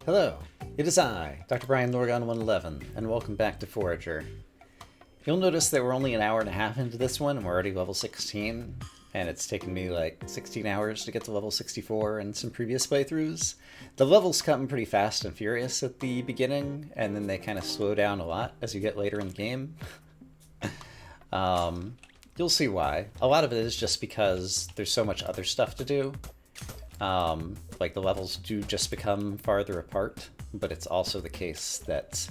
Hello, it is I, Dr. Brian Norgon 111, and welcome back to Forager. You'll notice that we're only an hour and a half into this one, and we're already level 16, and it's taken me like 16 hours to get to level 64 in some previous playthroughs. The levels come pretty fast and furious at the beginning, and then they kind of slow down a lot as you get later in the game. You'll see why. A lot of it is just because there's so much other stuff to do. Like the levels do just become farther apart, but it's also the case that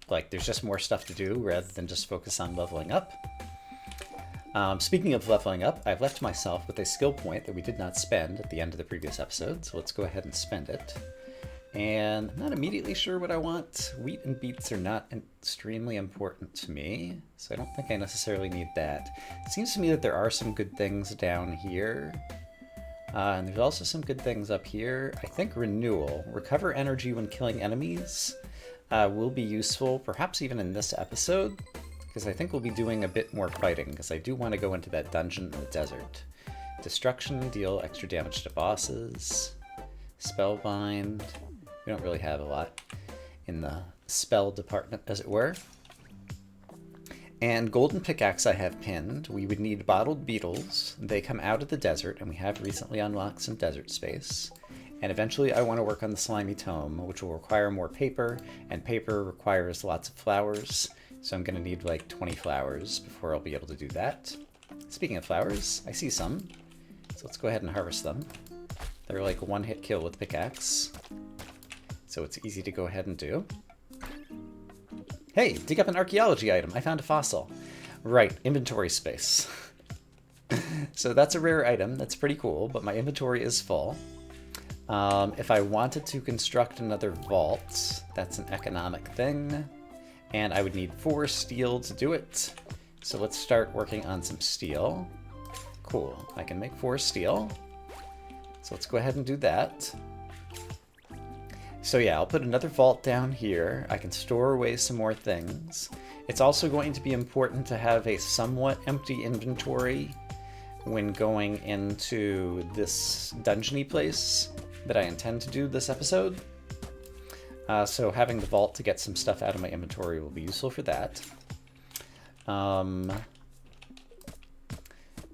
like there's just more stuff to do rather than just focus on leveling up. Speaking of leveling up, I've left myself with a skill point that we did not spend at the end of the previous episode, so let's go ahead and spend it. And I'm not immediately sure what I want. Wheat and beets are not extremely important to me, so I don't think I necessarily need that. It seems to me that there are some good things down here. And there's also some good things up here. I think renewal. Recover energy when killing enemies will be useful, perhaps even in this episode, because I think we'll be doing a bit more fighting, because I do want to go into that dungeon in the desert. Destruction, deal extra damage to bosses. Spellbind. We don't really have a lot in the spell department, as it were. And golden pickaxe I have pinned. We would need bottled beetles. They come out of the desert, and we have recently unlocked some desert space. And eventually I want to work on the slimy tome, which will require more paper, and paper requires lots of flowers. So I'm going to need like 20 flowers before I'll be able to do that. Speaking of flowers, I see some. So let's go ahead and harvest them. They're like a one-hit kill with pickaxe. So it's easy to go ahead and do. Hey, dig up an archaeology item. I found a fossil. Right, inventory space. So that's a rare item. That's pretty cool, but my inventory is full. If I wanted to construct another vault, that's an economic thing. And I would need 4 steel to do it. So let's start working on some steel. Cool, I can make 4 steel. So let's go ahead and do that. So yeah, I'll put another vault down here. I can store away some more things. It's also going to be important to have a somewhat empty inventory when going into this dungeon-y place that I intend to do this episode. So having the vault to get some stuff out of my inventory will be useful for that.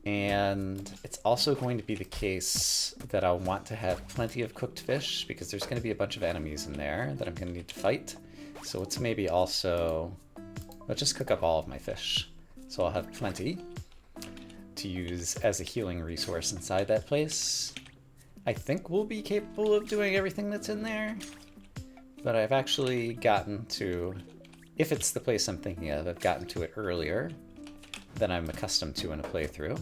And it's also going to be the case that I'll want to have plenty of cooked fish because there's going to be a bunch of enemies in there that I'm going to need to fight. So let's maybe also... let's just cook up all of my fish. So I'll have plenty to use as a healing resource inside that place. I think we'll be capable of doing everything that's in there. But I've actually gotten to... if it's the place I'm thinking of, I've gotten to it earlier than I'm accustomed to in a playthrough,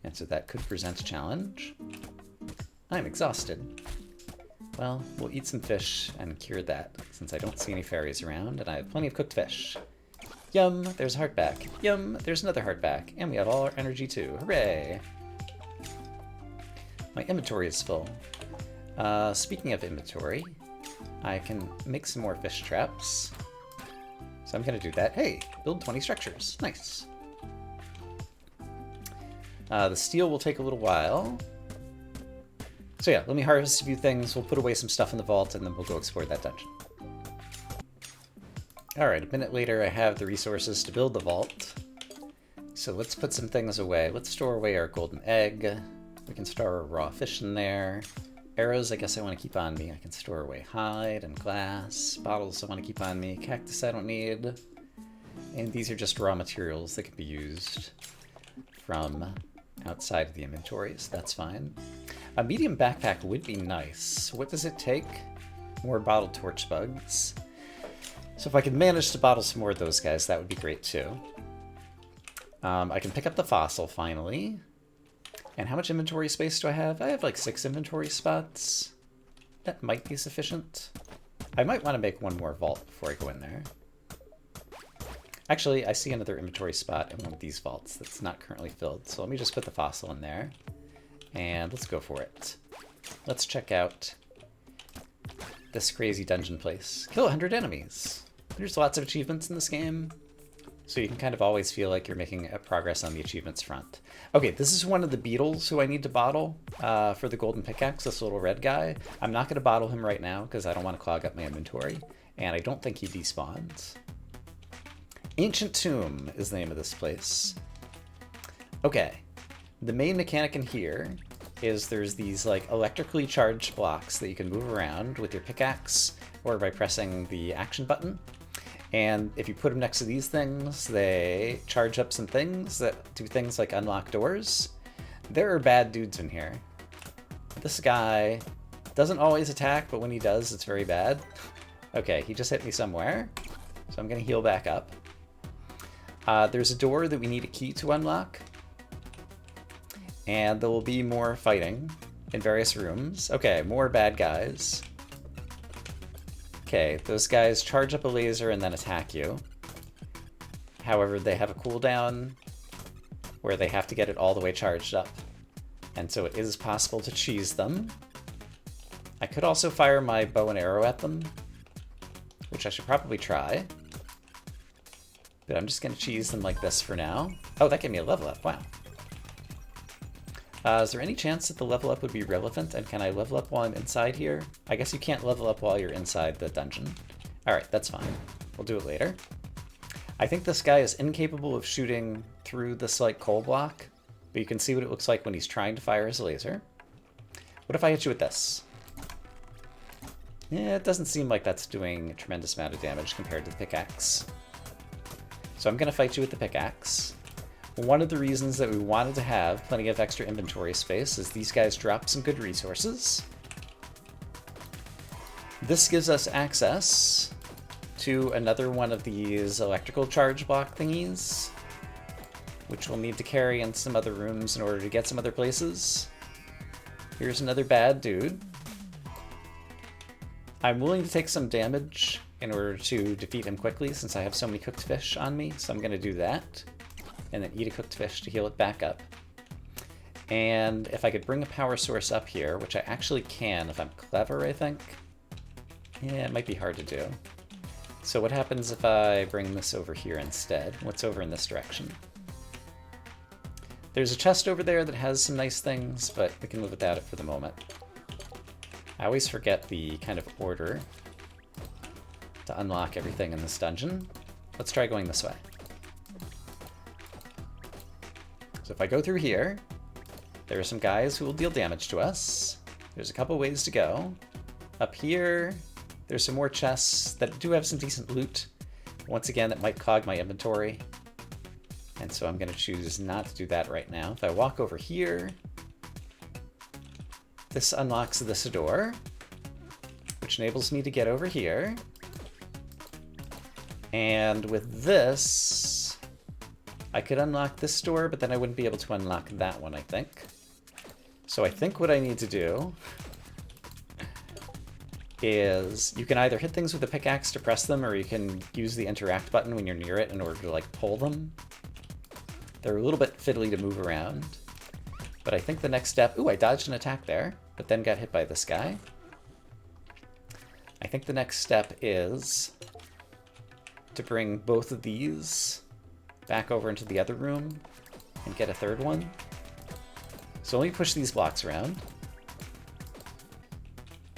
and so that could present a challenge. I'm exhausted. Well, we'll eat some fish and cure that, since I don't see any fairies around, and I have plenty of cooked fish. Yum, there's a heart back. Yum, there's another heart back, and we have all our energy too. Hooray! My inventory is full. Speaking of inventory, I can make some more fish traps. So I'm gonna do that. Hey, build 20 structures. Nice. The steel will take a little while. So yeah, let me harvest a few things, we'll put away some stuff in the vault, and then we'll go explore that dungeon. Alright, a minute later I have the resources to build the vault. So let's put some things away. Let's store away our golden egg. We can store a raw fish in there. Arrows I guess I want to keep on me. I can store away hide and glass. Bottles I want to keep on me. Cactus I don't need. And these are just raw materials that can be used from outside of the inventories. That's fine. A medium backpack would be nice. What does it take? More bottled torch bugs. So if I could manage to bottle some more of those guys, that would be great too. I can pick up the fossil finally. And how much inventory space do I have? I have like 6 inventory spots. That might be sufficient. I might want to make one more vault before I go in there. Actually, I see another inventory spot in one of these vaults that's not currently filled, so let me just put the fossil in there. And let's go for it. Let's check out this crazy dungeon place. Kill 100 enemies. There's lots of achievements in this game. So you can kind of always feel like you're making progress on the achievements front. Okay, this is one of the beetles who I need to bottle for the golden pickaxe, this little red guy. I'm not going to bottle him right now because I don't want to clog up my inventory, and I don't think he despawns. Ancient Tomb is the name of this place. Okay, the main mechanic in here is there's these like electrically charged blocks that you can move around with your pickaxe or by pressing the action button. And if you put them next to these things, they charge up some things that do things like unlock doors. There are bad dudes in here. This guy doesn't always attack, but when he does, it's very bad. Okay, he just hit me somewhere, so I'm gonna heal back up. There's a door that we need a key to unlock. And there will be more fighting in various rooms. Okay, more bad guys. Okay, those guys charge up a laser and then attack you. However, they have a cooldown where they have to get it all the way charged up. And so it is possible to cheese them. I could also fire my bow and arrow at them, which I should probably try. But I'm just going to cheese them like this for now. Oh, that gave me a level up. Wow. Is there any chance that the level up would be relevant? And can I level up while I'm inside here? I guess you can't level up while you're inside the dungeon. Alright, that's fine. We'll do it later. I think this guy is incapable of shooting through this like coal block, but you can see what it looks like when he's trying to fire his laser. What if I hit you with this? Yeah, it doesn't seem like that's doing a tremendous amount of damage compared to the pickaxe. So I'm going to fight you with the pickaxe. One of the reasons that we wanted to have plenty of extra inventory space is these guys drop some good resources. This gives us access to another one of these electrical charge block thingies, which we'll need to carry in some other rooms in order to get some other places. Here's another bad dude. I'm willing to take some damage in order to defeat him quickly since I have so many cooked fish on me, so I'm going to do that. And then eat a cooked fish to heal it back up. And if I could bring a power source up here, which I actually can if I'm clever, I think. Yeah, it might be hard to do. So what happens if I bring this over here instead? What's over in this direction? There's a chest over there that has some nice things, but we can live without it for the moment. I always forget the kind of order to unlock everything in this dungeon. Let's try going this way. So if I go through here, there are some guys who will deal damage to us. There's a couple ways to go. Up here, there's some more chests that do have some decent loot. Once again, that might clog my inventory. And so I'm going to choose not to do that right now. If I walk over here, this unlocks this door, which enables me to get over here. And with this, I could unlock this door, but then I wouldn't be able to unlock that one, I think. So I think what I need to do is you can either hit things with a pickaxe to press them, or you can use the interact button when you're near it in order to like pull them. They're a little bit fiddly to move around, but I think the next step... Ooh, I dodged an attack there, but then got hit by this guy. I think the next step is to bring both of these back over into the other room and get a third one. So let me push these blocks around.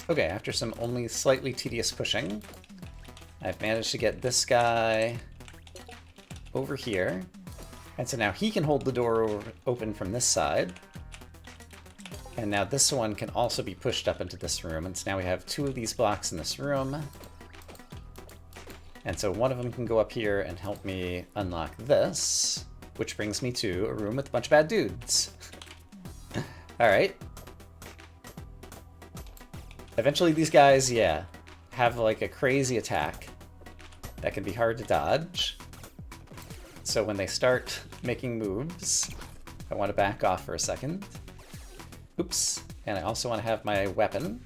Okay, after some only slightly tedious pushing, I've managed to get this guy over here. And so now he can hold the door open from this side. And now this one can also be pushed up into this room. And so now we have two of these blocks in this room. And so one of them can go up here and help me unlock this, which brings me to a room with a bunch of bad dudes. All right. Eventually these guys, yeah, have like a crazy attack that can be hard to dodge. So when they start making moves, I want to back off for a second. Oops. And I also want to have my weapon,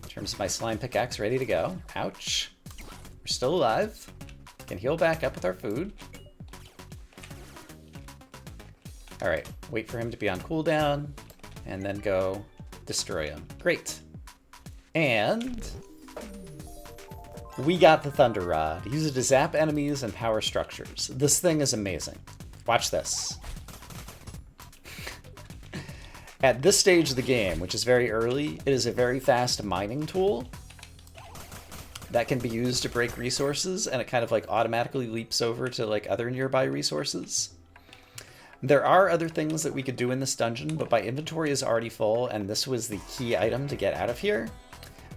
in terms of my slime pickaxe, ready to go. Ouch. We're still alive. Can heal back up with our food. Alright, wait for him to be on cooldown, and then go destroy him. Great. And We got the Thunder Rod. Use it to zap enemies and power structures. This thing is amazing. Watch this. At this stage of the game, which is very early, it is a very fast mining tool that can be used to break resources, and it kind of like automatically leaps over to like other nearby resources. There are other things that we could do in this dungeon, but my inventory is already full, and this was the key item to get out of here.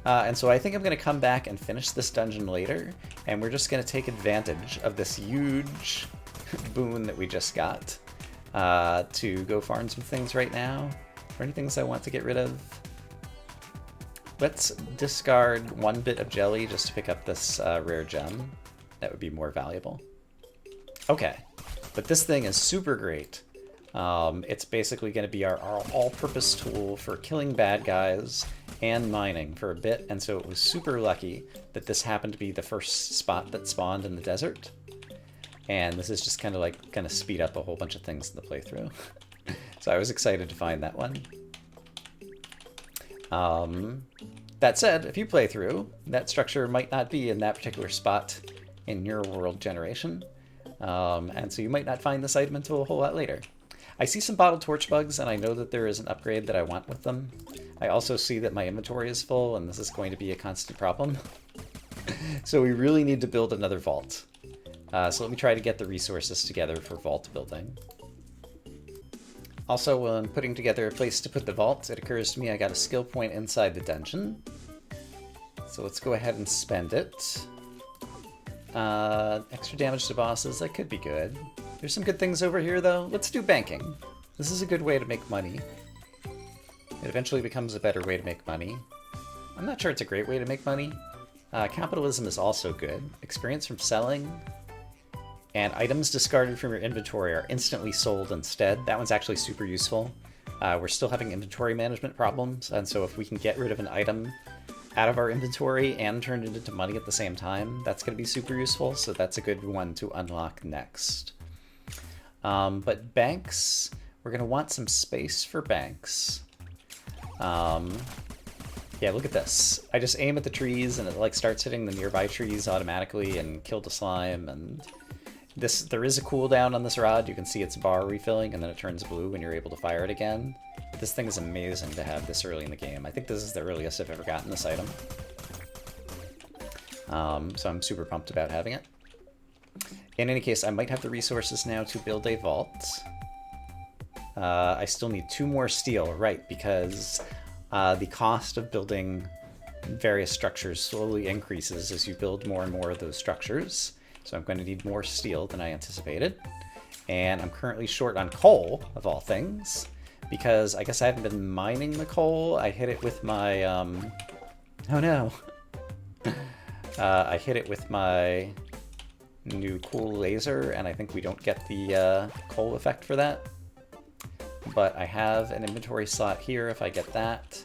And so I think I'm going to come back and finish this dungeon later, and we're just going to take advantage of this huge boon that we just got to go farm some things right now. Are there any things I want to get rid of? Let's discard 1 bit of jelly just to pick up this rare gem. That would be more valuable. Okay, but this thing is super great. It's basically going to be our all-purpose tool for killing bad guys and mining for a bit, and so it was super lucky that this happened to be the first spot that spawned in the desert. And this is just kind of like going to speed up a whole bunch of things in the playthrough. So I was excited to find that one. That said, if you play through, that structure might not be in that particular spot in your world generation. And so you might not find this item until a whole lot later. I see some bottle torch bugs, and I know that there is an upgrade that I want with them. I also see that my inventory is full, and this is going to be a constant problem. So we really need to build another vault. So let me try to get the resources together for vault building. Also, when putting together a place to put the vault, it occurs to me I got a skill point inside the dungeon. So let's go ahead and spend it. Extra damage to bosses, that could be good. There's some good things over here, though. Let's do banking. This is a good way to make money. It eventually becomes a better way to make money. I'm not sure it's a great way to make money. Capitalism is also good. Experience from selling. And items discarded from your inventory are instantly sold instead. That one's actually super useful. We're still having inventory management problems, and so if we can get rid of an item out of our inventory and turn it into money at the same time, that's going to be super useful, so that's a good one to unlock next. But banks, we're going to want some space for banks. Yeah, look at this. I just aim at the trees, and it like starts hitting the nearby trees automatically and kill the slime, and... There is a cooldown on this rod. You can see its bar refilling, and then it turns blue when you're able to fire it again. But this thing is amazing to have this early in the game. I think this is the earliest I've ever gotten this item. So I'm super pumped about having it. In any case, I might have the resources now to build a vault. I still need 2 more steel, right, because the cost of building various structures slowly increases as you build more and more of those structures. So I'm going to need more steel than I anticipated. And I'm currently short on coal, of all things, because I guess I haven't been mining the coal. I hit it with my... oh no! I hit it with my new cool laser, and I think we don't get the coal effect for that. But I have an inventory slot here if I get that.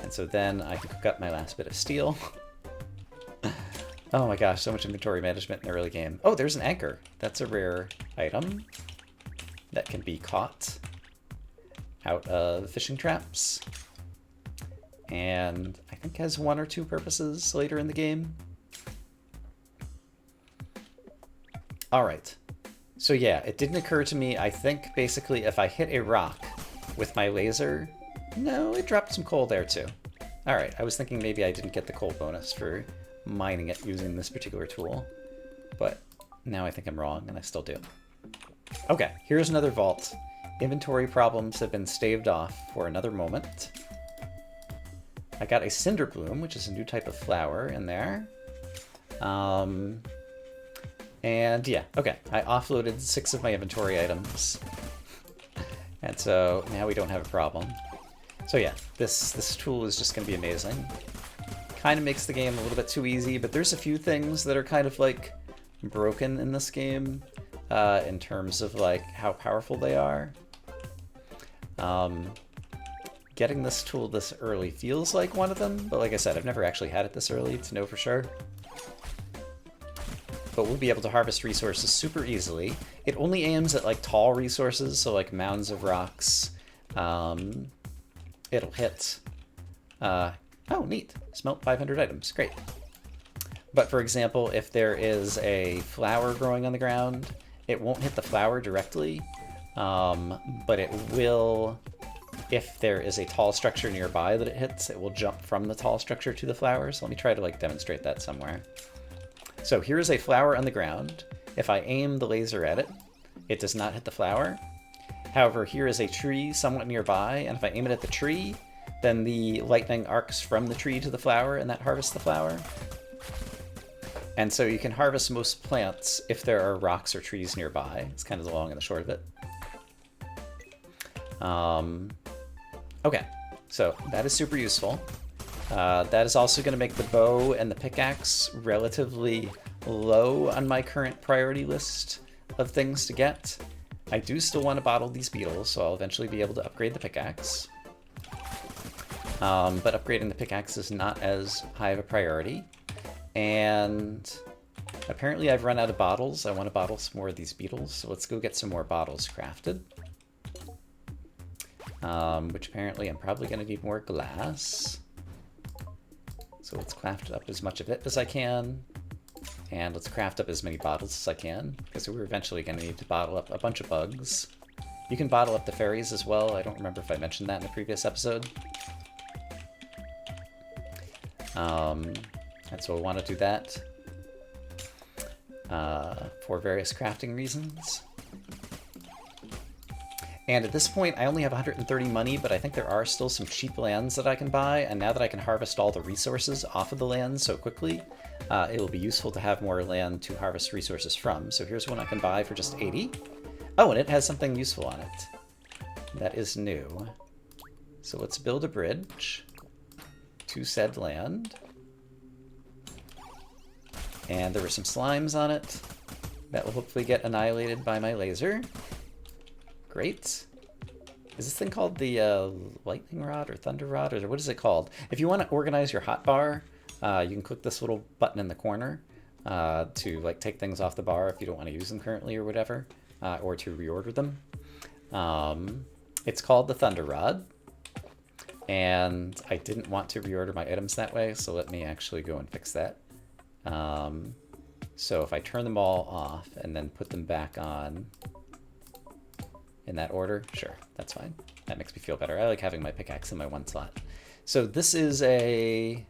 And so then I can cook up my last bit of steel. Oh my gosh, so much inventory management in the early game. Oh, there's an anchor. That's a rare item that can be caught out of fishing traps. And I think has 1 or 2 purposes later in the game. All right. So yeah, it didn't occur to me. I think basically if I hit a rock with my laser... No, it dropped some coal there too. All right, I was thinking maybe I didn't get the coal bonus for... mining it using this particular tool, but now I think I'm wrong, and I still do. Okay, here's another vault. Inventory problems have been staved off for another moment. I got a cinder bloom, which is a new type of flower in there. And yeah, okay, I offloaded 6 of my inventory items. And so now we don't have a problem. So yeah, this tool is just going to be amazing. Kind of makes the game a little bit too easy, but there's a few things that are kind of like broken in this game in terms of like how powerful they are. Getting this tool this early feels like one of them, but like I said, I've never actually had it this early to know for sure. But we'll be able to harvest resources super easily. It only aims at like tall resources, so like mounds of rocks. It'll hit... oh, neat. Smelt 500 items. Great. But for example, if there is a flower growing on the ground, it won't hit the flower directly, but it will, if there is a tall structure nearby that it hits, it will jump from the tall structure to the flowers. Let me try to like demonstrate that somewhere. So here is a flower on the ground. If I aim the laser at it, it does not hit the flower. However, here is a tree somewhat nearby, and if I aim it at the tree, then the lightning arcs from the tree to the flower, and that harvests the flower. And so you can harvest most plants if there are rocks or trees nearby. It's kind of the long and the short of it. Okay, so that is super useful. That is also going to make the bow and the pickaxe relatively low on my current priority list of things to get. I do still want to bottle these beetles, so I'll eventually be able to upgrade the pickaxe. But upgrading the pickaxe is not as high of a priority. And apparently I've run out of bottles. I want to bottle some more of these beetles, so let's go get some more bottles crafted. Which apparently I'm probably going to need more glass. So let's craft up as much of it as I can. And let's craft up as many bottles as I can, because we're eventually going to need to bottle up a bunch of bugs. You can bottle up the fairies as well. I don't remember if I mentioned that in a previous episode. And so we'll want to do that for various crafting reasons. And at this point, I only have 130 money, but I think there are still some cheap lands that I can buy. And now that I can harvest all the resources off of the land so quickly, it'll be useful to have more land to harvest resources from. So here's one I can buy for just 80. Oh, and it has something useful on it. That is new. So let's build a bridge to said land. And there were some slimes on it that will hopefully get annihilated by my laser. Great. Is this thing called the lightning rod or thunder rod, or what is it called? If you want to organize your hotbar, you can click this little button in the corner to like take things off the bar if you don't want to use them currently or whatever, or to reorder them. It's called the thunder rod, and I didn't want to reorder my items that way, so let me actually go and fix that. So if I turn them all off and then put them back on in that order, sure, that's fine. That makes me feel better. I like having my pickaxe in my one slot. So this is a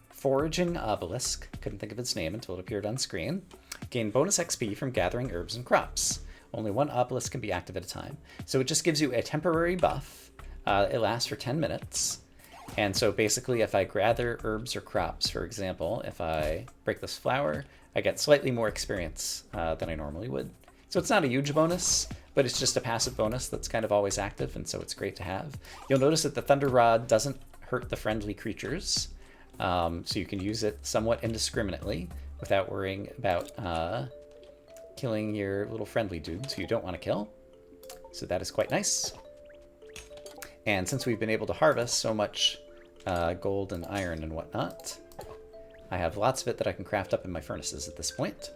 foraging obelisk. Couldn't think of its name until it appeared on screen. Gain bonus XP from gathering herbs and crops. Only one obelisk can be active at a time. So it just gives you a temporary buff. It lasts for 10 minutes. And so basically if I gather herbs or crops, for example, if I break this flower, I get slightly more experience than I normally would. So it's not a huge bonus, but it's just a passive bonus that's kind of always active, and so it's great to have. You'll notice that the Thunder Rod doesn't hurt the friendly creatures, so you can use it somewhat indiscriminately without worrying about killing your little friendly dudes who you don't want to kill. So that is quite nice. And since we've been able to harvest so much gold and iron and whatnot, I have lots of it that I can craft up in my furnaces at this point.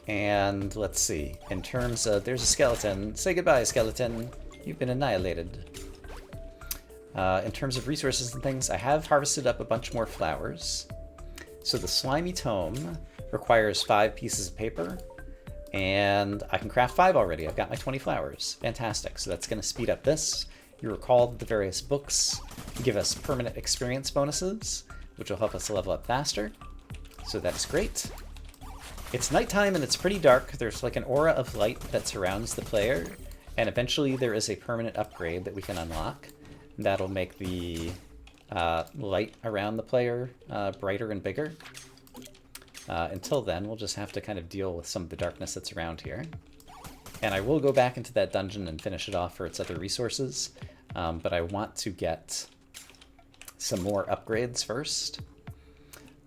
And let's see, in terms of, there's a skeleton. Say goodbye, skeleton. You've been annihilated. In terms of resources and things, I have harvested up a bunch more flowers. So the slimy tome requires 5 pieces of paper, and I can craft 5 already. I've got my 20 flowers. Fantastic. So that's going to speed up this. You recall that the various books give us permanent experience bonuses, which will help us level up faster. So that's great. It's nighttime and it's pretty dark. There's like an aura of light that surrounds the player, and eventually there is a permanent upgrade that we can unlock. That'll make the light around the player brighter and bigger. Until then, we'll just have to kind of deal with some of the darkness that's around here. And I will go back into that dungeon and finish it off for its other resources, but I want to get some more upgrades first.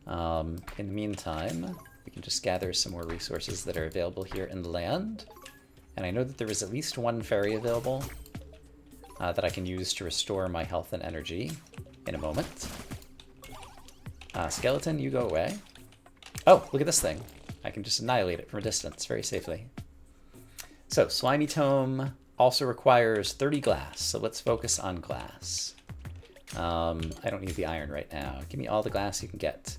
In the meantime, we can just gather some more resources that are available here in the land. And I know that there is at least one fairy available that I can use to restore my health and energy in a moment. Skeleton, you go away. Oh, look at this thing. I can just annihilate it from a distance very safely. So, Slimy Tome also requires 30 glass, so let's focus on glass. I don't need the iron right now. Give me all the glass you can get.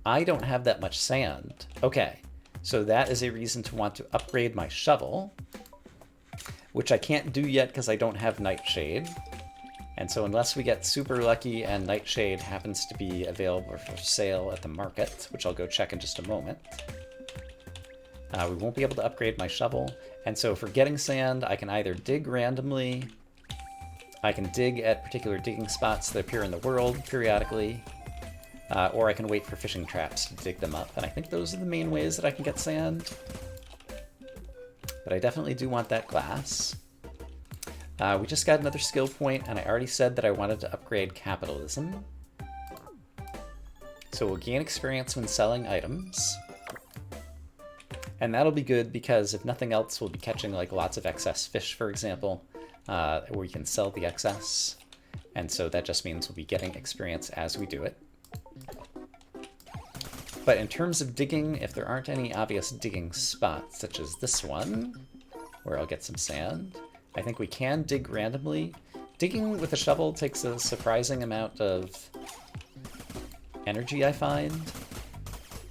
I don't have that much sand. Okay, so that is a reason to want to upgrade my shovel, which I can't do yet because I don't have Nightshade. And so unless we get super lucky and Nightshade happens to be available for sale at the market, which I'll go check in just a moment, we won't be able to upgrade my shovel. And so for getting sand, I can either dig randomly, I can dig at particular digging spots that appear in the world periodically, or I can wait for fishing traps to dig them up. And I think those are the main ways that I can get sand. But I definitely do want that glass. We just got another skill point, and I already said that I wanted to upgrade capitalism. So we'll gain experience when selling items. And that'll be good because if nothing else, we'll be catching like lots of excess fish, for example, where we can sell the excess. And so that just means we'll be getting experience as we do it. But in terms of digging, if there aren't any obvious digging spots, such as this one, where I'll get some sand, I think we can dig randomly. Digging with a shovel takes a surprising amount of energy, I find.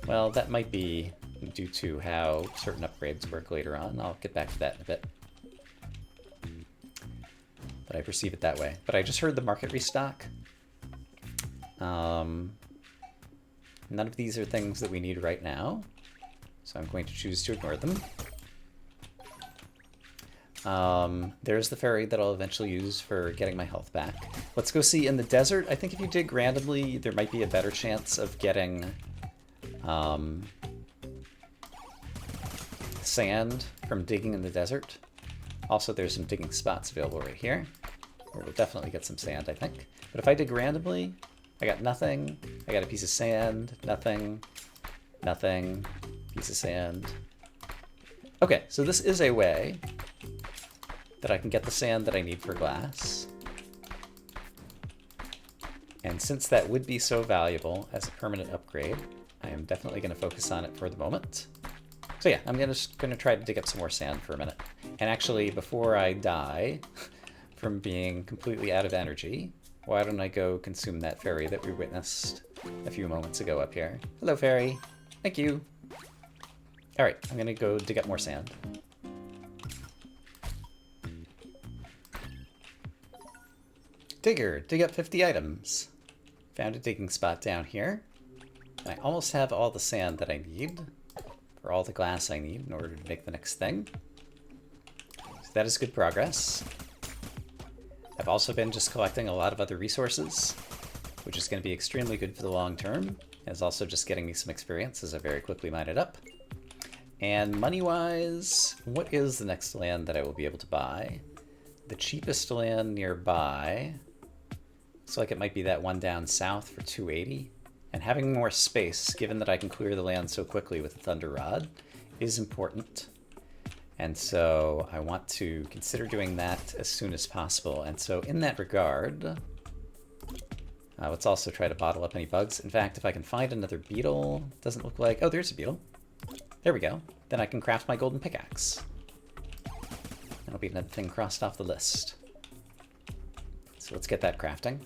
Well, that might be due to how certain upgrades work later on. I'll get back to that in a bit. But I perceive it that way. But I just heard the market restock. None of these are things that we need right now, so I'm going to choose to ignore them. There's the ferry that I'll eventually use for getting my health back. Let's go see in the desert. I think if you dig randomly, there might be a better chance of getting sand from digging in the desert. Also, there's some digging spots available right here, where we'll definitely get some sand, I think. But if I dig randomly, I got nothing. I got a piece of sand, nothing, nothing, piece of sand. Okay, so this is a way that I can get the sand that I need for glass. And since that would be so valuable as a permanent upgrade, I am definitely going to focus on it for the moment. So yeah, I'm just going to try to dig up some more sand for a minute. And actually, before I die from being completely out of energy, why don't I go consume that fairy that we witnessed a few moments ago up here. Hello, fairy. Thank you. All right, I'm going to go dig up more sand. Digger, dig up 50 items. Found a digging spot down here. I almost have all the sand that I need, or all the glass I need in order to make the next thing. So that is good progress. I've also been just collecting a lot of other resources, which is going to be extremely good for the long term, and is also just getting me some experience as I very quickly mine it up. And money-wise, what is the next land that I will be able to buy? The cheapest land nearby looks like it might be that one down south for 280. And having more space, given that I can clear the land so quickly with the Thunder Rod, is important. And so I want to consider doing that as soon as possible. And so in that regard, let's also try to bottle up any bugs. In fact, if I can find another beetle, doesn't look like... Oh, there's a beetle. There we go. Then I can craft my golden pickaxe. That'll be another thing crossed off the list. So let's get that crafting.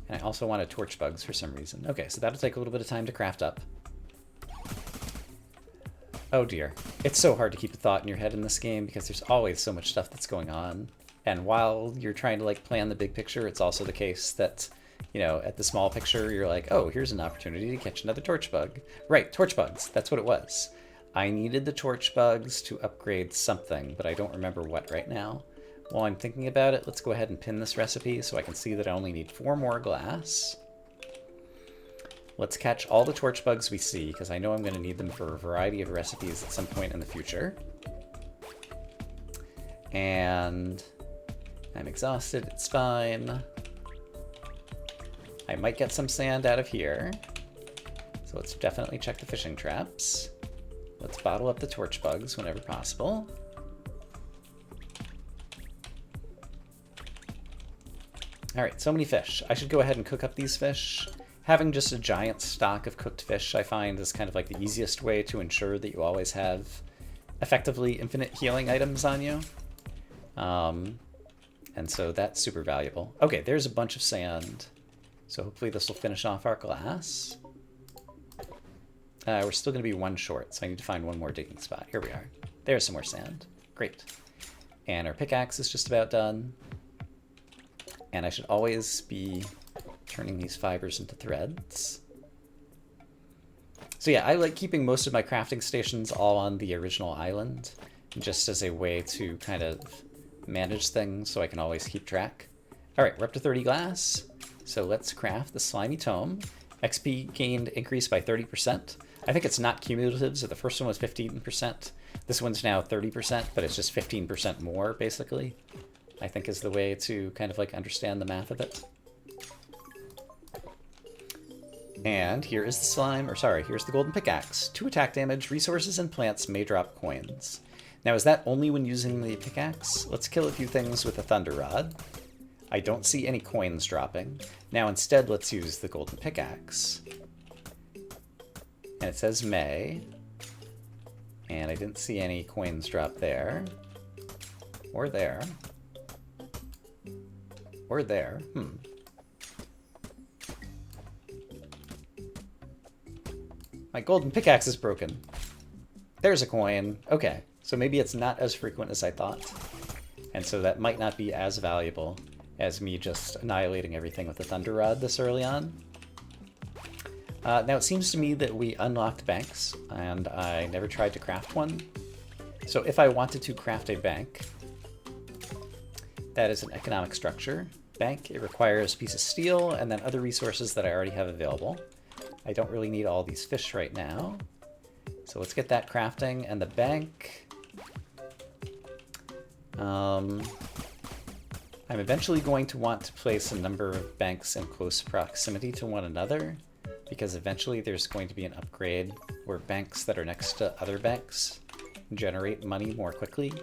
And I also wanted torch bugs for some reason. Okay, so that'll take a little bit of time to craft up. Oh dear. It's so hard to keep a thought in your head in this game because there's always so much stuff that's going on. And while you're trying to like plan the big picture, it's also the case that, you know, at the small picture, you're like, oh, here's an opportunity to catch another torch bug. Right, torch bugs. That's what it was. I needed the torch bugs to upgrade something, but I don't remember what right now. While I'm thinking about it, let's go ahead and pin this recipe so I can see that I only need 4 more glass. Let's catch all the torch bugs we see, because I know I'm going to need them for a variety of recipes at some point in the future. And I'm exhausted, it's fine. I might get some sand out of here. So let's definitely check the fishing traps. Let's bottle up the torch bugs whenever possible. All right, so many fish. I should go ahead and cook up these fish. Having just a giant stock of cooked fish, I find, is kind of like the easiest way to ensure that you always have effectively infinite healing items on you. And And so that's super valuable. Okay, there's a bunch of sand. So hopefully this will finish off our glass. We're still going to be one short, so I need to find one more digging spot. Here we are. There's some more sand. Great. And our pickaxe is just about done. And I should always be turning these fibers into threads. So yeah, I like keeping most of my crafting stations all on the original island, just as a way to kind of manage things so I can always keep track. All right, we're up to 30 glass. So let's craft the slimy tome. XP gained increased by 30%. I think it's not cumulative, so the first one was 15%. This one's now 30%, but it's just 15% more, basically, I think is the way to kind of like understand the math of it. And here is the slime, or sorry, here's the golden pickaxe. 2 attack damage, resources and plants may drop coins. Now, is that only when using the pickaxe? Let's kill a few things with a thunder rod. I don't see any coins dropping. Now, instead, let's use the golden pickaxe. And it says may. And I didn't see any coins drop there. Or there. Or there. My golden pickaxe is broken. There's a coin. Okay, so maybe it's not as frequent as I thought. And so that might not be as valuable as me just annihilating everything with the thunder rod this early on. Now it seems to me that we unlocked banks, and I never tried to craft one. So if I wanted to craft a bank, that is an economic structure. Bank, it requires a piece of steel and then other resources that I already have available. I don't really need all these fish right now. So let's get that crafting. And the bank, I'm eventually going to want to place a number of banks in close proximity to one another, because eventually there's going to be an upgrade where banks that are next to other banks generate money more quickly.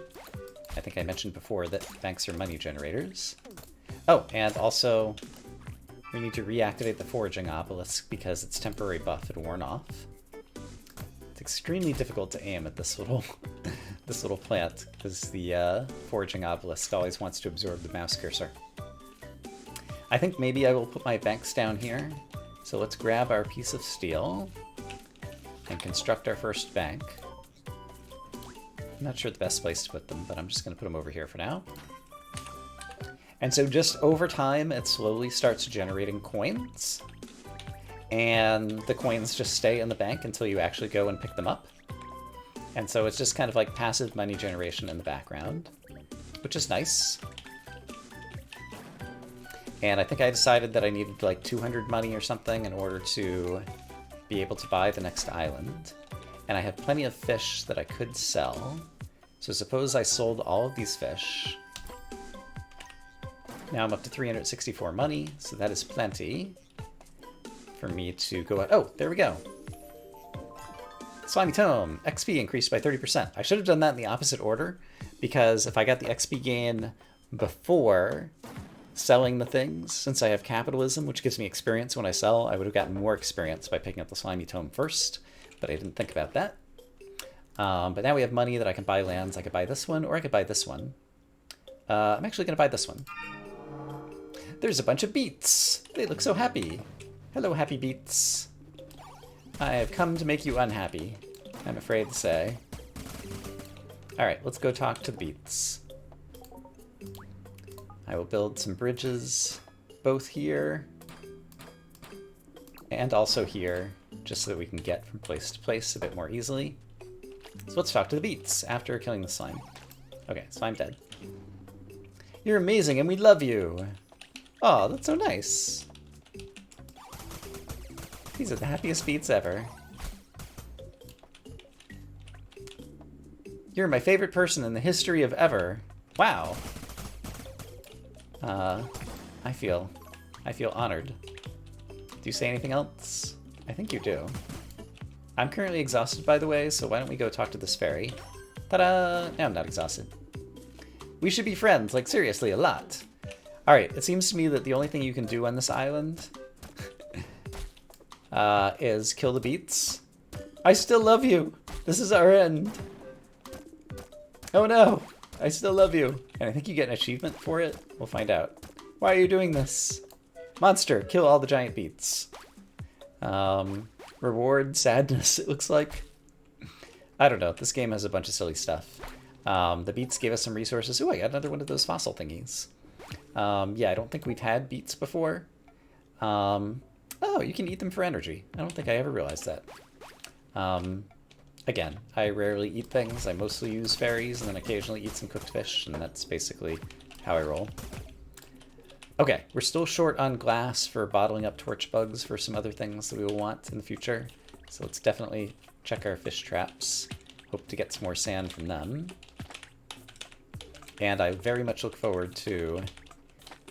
I think I mentioned before that banks are money generators. Oh, and also we need to reactivate the foraging obelisk because its temporary buff had worn off. It's extremely difficult to aim at this little this little plant because the foraging obelisk always wants to absorb the mouse cursor. I think maybe I will put my banks down here. So let's grab our piece of steel and construct our first bank. I'm not sure the best place to put them, but I'm just going to put them over here for now. And so just over time, it slowly starts generating coins. And the coins just stay in the bank until you actually go and pick them up. And so it's just kind of like passive money generation in the background, which is nice. And I think I decided that I needed like 200 money or something in order to be able to buy the next island. And I have plenty of fish that I could sell. So suppose I sold all of these fish. Now I'm up to 364 money, so that is plenty for me to go out. Oh, there we go. Slimy Tome, XP increased by 30%. I should have done that in the opposite order, because if I got the XP gain before selling the things, since I have capitalism, which gives me experience when I sell, I would have gotten more experience by picking up the Slimy Tome first, but I didn't think about that. But now we have money that I can buy lands. I could buy this one, or I could buy this one. I'm actually going to buy this one. There's a bunch of beets. They look so happy. Hello, happy beets. I have come to make you unhappy, I'm afraid to say. All right, let's go talk to the beets. I will build some bridges, both here and also here, just so that we can get from place to place a bit more easily. So let's talk to the beets after killing the slime. Okay, slime dead. You're amazing and we love you. Oh, that's so nice. These are the happiest beets ever. You're my favorite person in the history of ever. Wow. I feel honored. Do you say anything else? I think you do. I'm currently exhausted, by the way, so why don't we go talk to this fairy? Ta-da! No, I'm not exhausted. We should be friends, like seriously, a lot. Alright, it seems to me that the only thing you can do on this island is kill the beets. I still love you! This is our end! Oh no! I still love you. And I think you get an achievement for it. We'll find out. Why are you doing this? Monster, kill all the giant beets. Reward, sadness, it looks like. I don't know. This game has a bunch of silly stuff. The beets gave us some resources. Ooh, I got another one of those fossil thingies. Yeah, I don't think we've had beets before. Oh, you can eat them for energy. I don't think I ever realized that. Again, I rarely eat things. I mostly use fairies and then occasionally eat some cooked fish, and that's basically how I roll. Okay, we're still short on glass for bottling up torch bugs for some other things that we will want in the future. So let's definitely check our fish traps. Hope to get some more sand from them. And I very much look forward to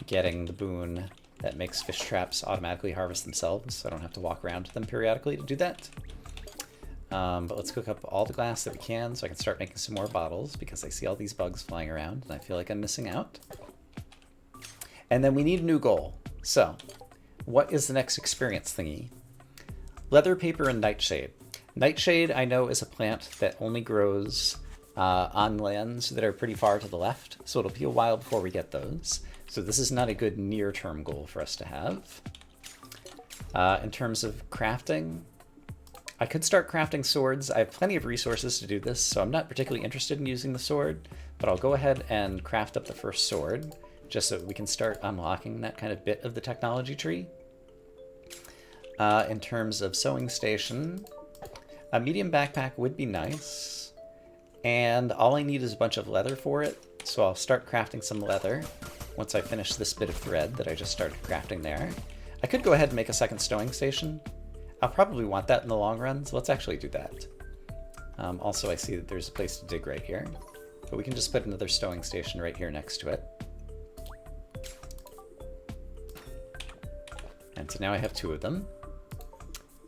getting the boon that makes fish traps automatically harvest themselves, so I don't have to walk around to them periodically to do that. But let's cook up all the glass that we can so I can start making some more bottles, because I see all these bugs flying around and I feel like I'm missing out. And then we need a new goal. So, what is the next experience thingy? Leather paper and nightshade. Nightshade, I know, is a plant that only grows on lands that are pretty far to the left, so it'll be a while before we get those. So this is not a good near-term goal for us to have. In terms of crafting, I could start crafting swords. I have plenty of resources to do this, so I'm not particularly interested in using the sword, but I'll go ahead and craft up the first sword, just so we can start unlocking that kind of bit of the technology tree. In terms of sewing station, a medium backpack would be nice, and all I need is a bunch of leather for it, so I'll start crafting some leather once I finish this bit of thread that I just started crafting there. I could go ahead and make a second stowing station. I'll probably want that in the long run, so let's actually do that. Also, I see that there's a place to dig right here, but we can just put another stowing station right here next to it. And so now I have 2 of them.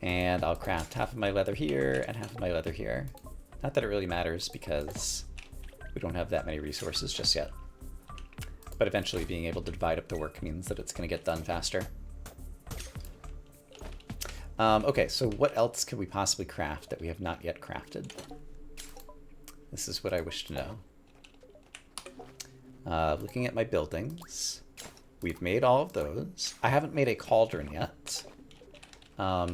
And I'll craft half of my leather here and half of my leather here. Not that it really matters because we don't have that many resources just yet. But eventually being able to divide up the work means that it's going to get done faster. Okay, so what else could we possibly craft that we have not yet crafted? This is what I wish to know. Looking at my buildings, we've made all of those. I haven't made a cauldron yet.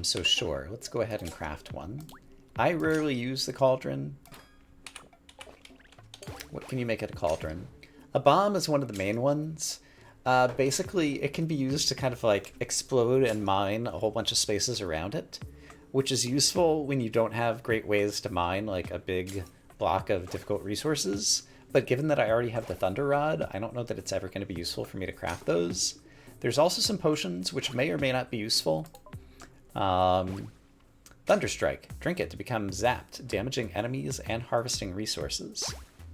So sure, let's go ahead and craft one. I rarely use the cauldron. What can you make at a cauldron? A bomb is one of the main ones. Basically, it can be used to kind of like explode and mine a whole bunch of spaces around it, which is useful when you don't have great ways to mine like a big block of difficult resources. But given that I already have the Thunder Rod, I don't know that it's ever going to be useful for me to craft those. There's also some potions which may or may not be useful. Thunderstrike. Drink it to become zapped, damaging enemies and harvesting resources.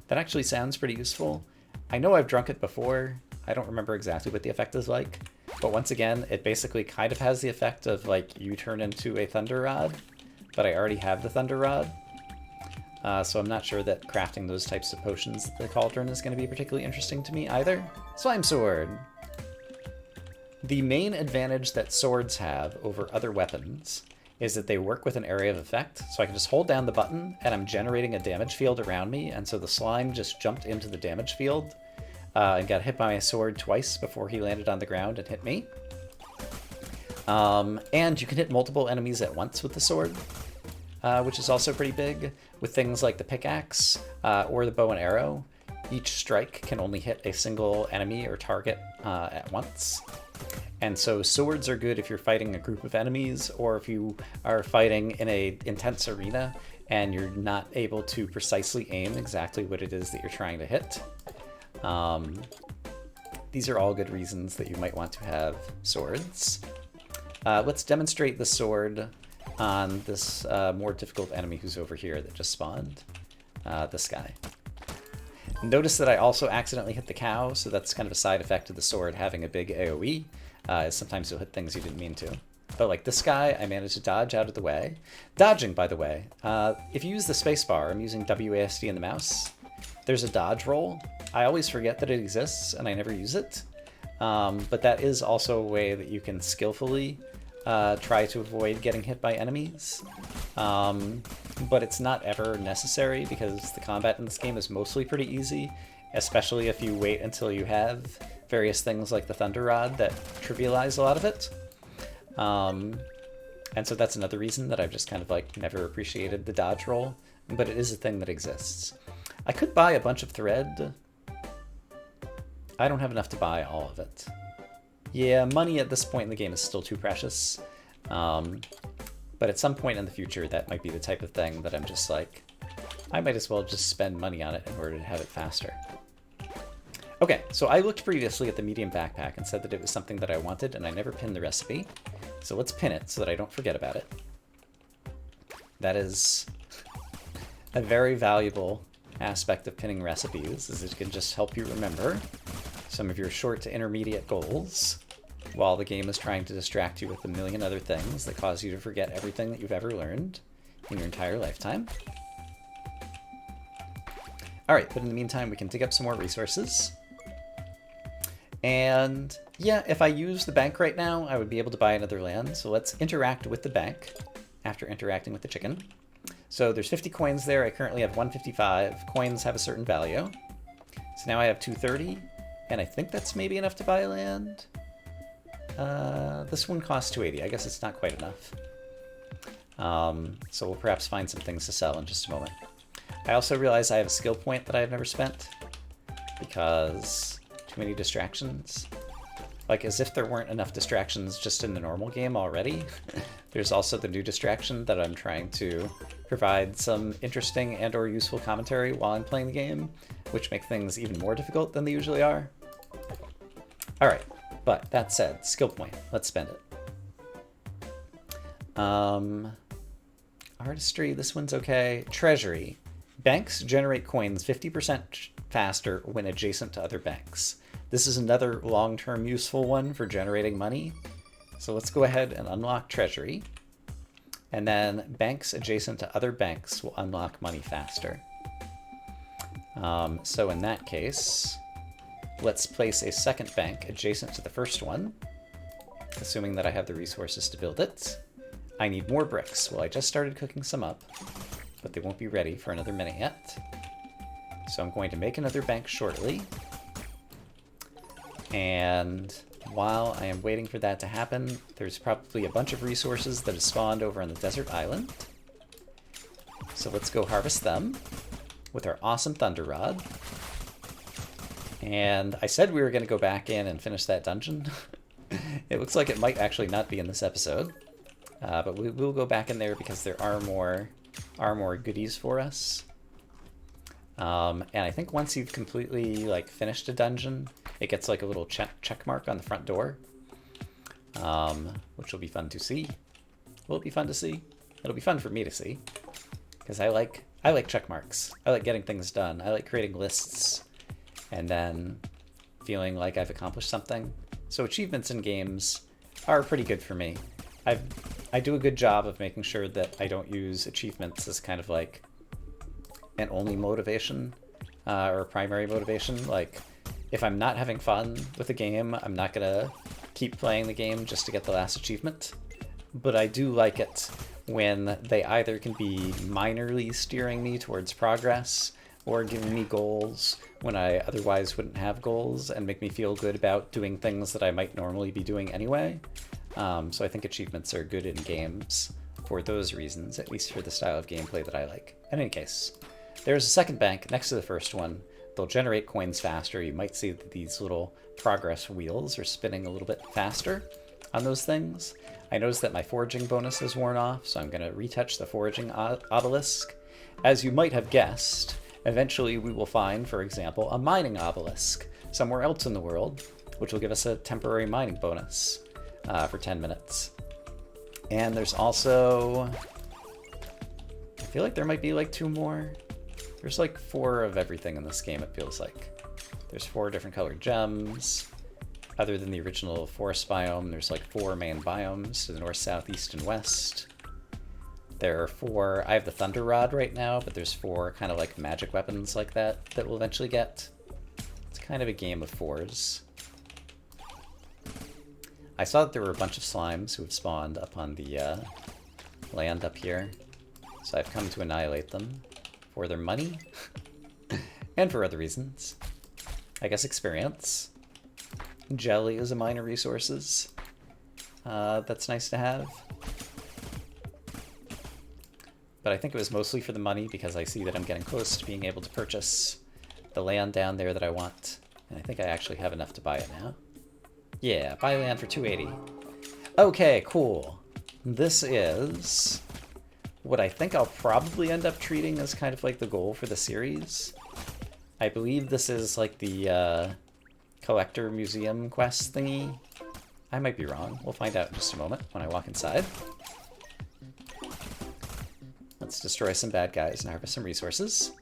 That actually sounds pretty useful. I know I've drunk it before. I don't remember exactly what the effect is like, but once again, it basically kind of has the effect of like you turn into a Thunder Rod, but I already have the Thunder Rod. So I'm not sure that crafting those types of potions at the cauldron is going to be particularly interesting to me either. Slime Sword. The main advantage that swords have over other weapons is that they work with an area of effect, so I can just hold down the button and I'm generating a damage field around me, and so the slime just jumped into the damage field and got hit by my sword twice before he landed on the ground and hit me. And you can hit multiple enemies at once with the sword, which is also pretty big. With things like the pickaxe or the bow and arrow, each strike can only hit a single enemy or target at once. And so swords are good if you're fighting a group of enemies, or if you are fighting in an intense arena and you're not able to precisely aim exactly what it is that you're trying to hit. These are all good reasons that you might want to have swords. Let's demonstrate the sword on this more difficult enemy who's over here that just spawned. This guy. Notice that I also accidentally hit the cow, so that's kind of a side effect of the sword having a big AoE. Sometimes you'll hit things you didn't mean to. But like this guy, I managed to dodge out of the way. Dodging, by the way, if you use the spacebar, I'm using WASD and the mouse, there's a dodge roll. I always forget that it exists, and I never use it. But that is also a way that you can skillfully try to avoid getting hit by enemies. But it's not ever necessary because the combat in this game is mostly pretty easy, especially if you wait until you have various things like the Thunder Rod that trivialize a lot of it. And so that's another reason that I've just kind of like never appreciated the dodge roll, but it is a thing that exists. I could buy a bunch of thread. I don't have enough to buy all of it. Yeah, money at this point in the game is still too precious. But at some point in the future, that might be the type of thing that I'm just like, I might as well just spend money on it in order to have it faster. Okay, so I looked previously at the medium backpack and said that it was something that I wanted, and I never pinned the recipe. So let's pin it so that I don't forget about it. That is a very valuable aspect of pinning recipes, is it can just help you remember some of your short to intermediate goals while the game is trying to distract you with a million other things that cause you to forget everything that you've ever learned in your entire lifetime. Alright, but in the meantime, we can dig up some more resources. And yeah, if I use the bank right now, I would be able to buy another land. So let's interact with the bank after interacting with the chicken. So there's 50 coins there. I currently have 155. Coins have a certain value. So now I have 230, and I think that's maybe enough to buy land. This one costs 280. I guess it's not quite enough. So we'll perhaps find some things to sell in just a moment. I also realize I have a skill point that I've never spent because too many distractions. Like, as if there weren't enough distractions just in the normal game already. There's also the new distraction that I'm trying to provide some interesting and or useful commentary while I'm playing the game, which make things even more difficult than they usually are. Alright, but that said, skill point. Let's spend it. Artistry, this one's okay. Treasury. Banks generate coins 50% faster when adjacent to other banks. This is another long-term useful one for generating money. So let's go ahead and unlock Treasury. And then banks adjacent to other banks will unlock money faster. So in that case, let's place a second bank adjacent to the first one, assuming that I have the resources to build it. I need more bricks. Well, I just started cooking some up, but they won't be ready for another minute yet. So I'm going to make another bank shortly. And while I am waiting for that to happen, there's probably a bunch of resources that have spawned over on the desert island. So let's go harvest them with our awesome Thunder Rod. And I said we were going to go back in and finish that dungeon. It looks like it might actually not be in this episode. But we will go back in there because there are more goodies for us. And I think once you've completely finished a dungeon, it gets like a little check mark on the front door, which will be fun to see. Will it be fun to see? It'll be fun for me to see, because I like check marks. I like getting things done. I like creating lists and then feeling like I've accomplished something. So achievements in games are pretty good for me. I do a good job of making sure that I don't use achievements as kind of like an only motivation or a primary motivation. Like, if I'm not having fun with a game, I'm not gonna keep playing the game just to get the last achievement. But I do like it when they either can be minorly steering me towards progress or giving me goals when I otherwise wouldn't have goals and make me feel good about doing things that I might normally be doing anyway. So I think achievements are good in games for those reasons, at least for the style of gameplay that I like. In any case, there's a second bank next to the first one. They'll generate coins faster. You might see that these little progress wheels are spinning a little bit faster on those things. I noticed that my foraging bonus has worn off, so I'm going to retouch the foraging obelisk. As you might have guessed, eventually we will find, for example, a mining obelisk somewhere else in the world, which will give us a temporary mining bonus for 10 minutes. And there's also, I feel like there might be like 2 more. There's like 4 of everything in this game, it feels like. There's 4 different colored gems. Other than the original forest biome, there's like 4 main biomes to the north, south, east, and west. There are 4, I have the Thunder Rod right now, but there's 4 kind of like magic weapons like that that we'll eventually get. It's kind of a game of 4s. I saw that there were a bunch of slimes who have spawned up on the land up here, so I've come to annihilate them for their money and for other reasons. I guess experience. Jelly is a minor resources. That's nice to have. But I think it was mostly for the money because I see that I'm getting close to being able to purchase the land down there that I want. And I think I actually have enough to buy it now. Yeah, buy land for 280. Okay, cool. This is what I think I'll probably end up treating as kind of like the goal for the series. I believe this is like the collector museum quest thingy. I might be wrong. We'll find out in just a moment when I walk inside. Let's destroy some bad guys and harvest some resources.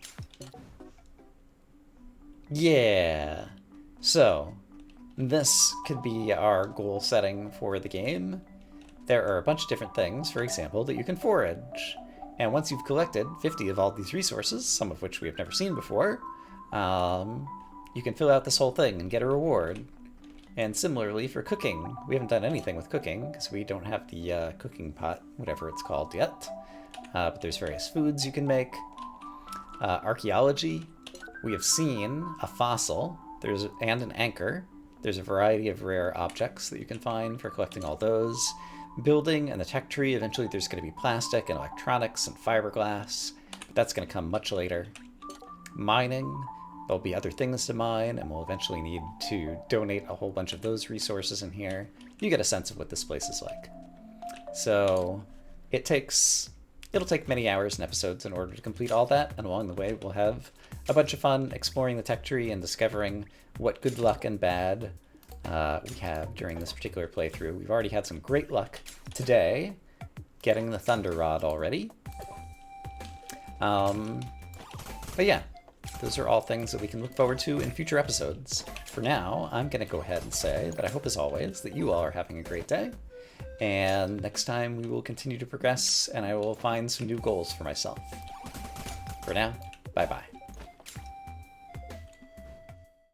Yeah. So, this could be our goal setting for the game. There are a bunch of different things, for example, that you can forage. And once you've collected 50 of all these resources, some of which we have never seen before, you can fill out this whole thing and get a reward. And similarly for cooking, we haven't done anything with cooking because we don't have the cooking pot, whatever it's called yet. But there's various foods you can make. Archaeology, we have seen a fossil and an anchor. There's a variety of rare objects that you can find for collecting all those. Building and the tech tree, eventually there's going to be plastic and electronics and fiberglass. But that's going to come much later. Mining, there'll be other things to mine, and we'll eventually need to donate a whole bunch of those resources in here. You get a sense of what this place is like. So it'll take many hours and episodes in order to complete all that, and along the way we'll have a bunch of fun exploring the tech tree and discovering what good luck and bad we have during this particular playthrough. We've already had some great luck today, getting the Thunder Rod already. But yeah, those are all things that we can look forward to in future episodes. For now, I'm going to go ahead and say that I hope, as always, that you all are having a great day. And next time we will continue to progress, and I will find some new goals for myself. For now, bye-bye.